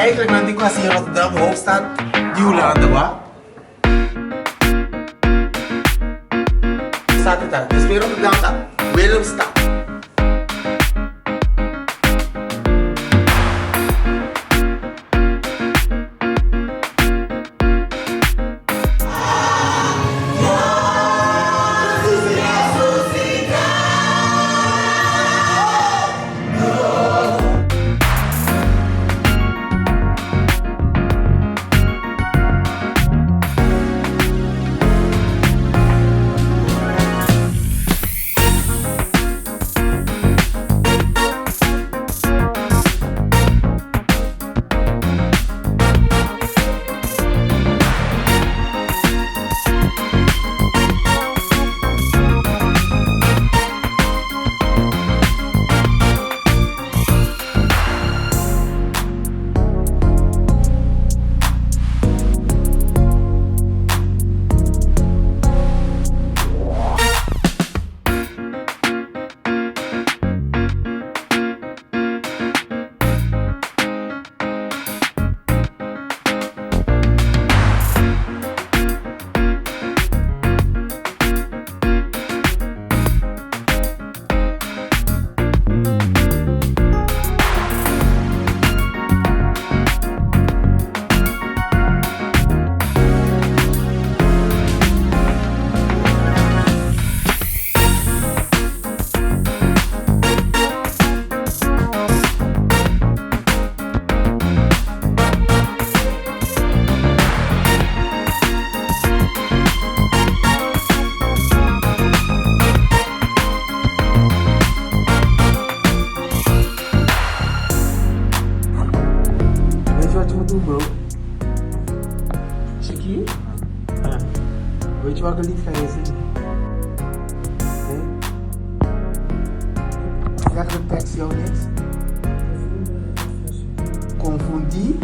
eigenlijk naar die klas in Rotterdam, hoofdstad, die Hollanden, wa? Staat het daar? Dus weer Rotterdam staat, Willemstad. Weet je welke lied ga je zingen? Okay. Zeg de tekst jou niks? Confundi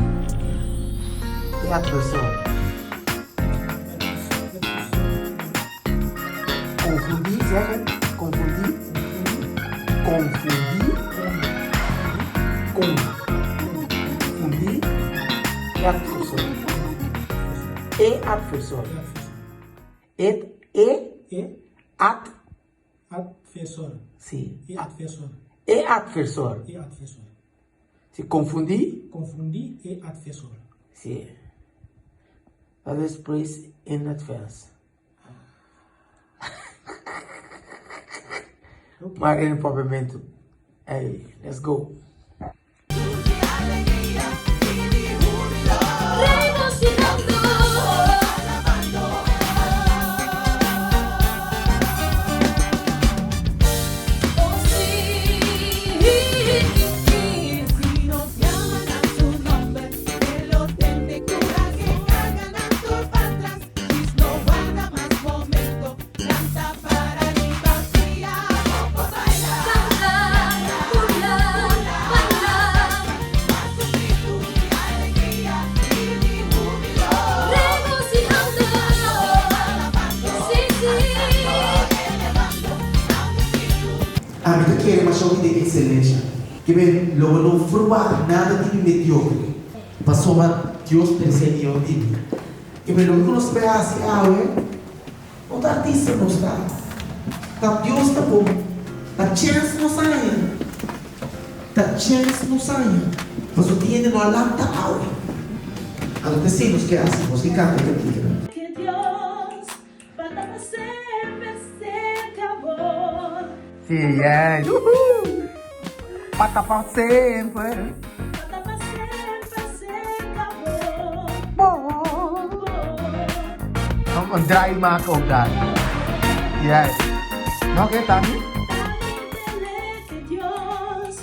e adversor. Confundi, zeg het. Confundi. Confundi. Confundi e adversor. E adversor. Adversor. Sim. E adversor. E adversor. E adversor. Se confundir? Confundir e adversor. Sim. Despues in advance. Maar in het momento. Hey, let's go. A mí te quiere más de excelencia. Que ven, luego no probar nada de mediocre. Pasó más Dios presente en ti. Que ven, luego nos ve hacia o da artista no está. Da Dios está bom. Da chance no saia. Da chance no saia. Mas o tiene no alanta awe. A los vecinos que hacemos, que cantan que quieran. Que Dios para sempre se acabou. Sí, yes. Pata pa sempre. Para pra sempre se acabou. Een draai maken ook daar. Yes. Nog een Tami? Que Dios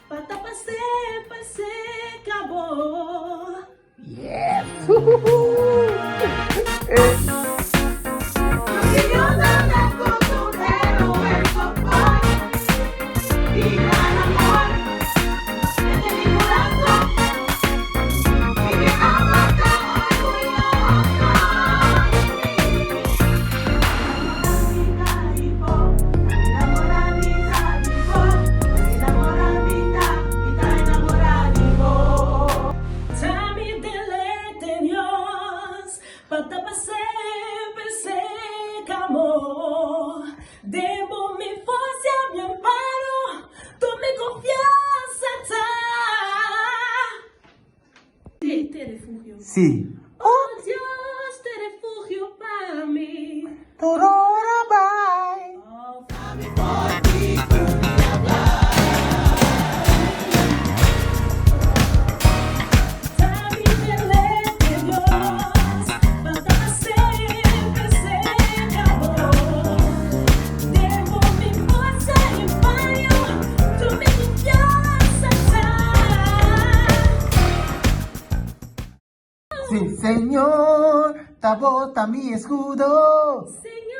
para pra sempre se acabou. Yes. Time Sí. Oh Dios, te refugio para mí. Torora bye. Oh, dame delante Dios, para siempre ser amor. Debo mi fuerza y empeño, tú mi confianza Sí, Señor, tabota mi escudo. Señor,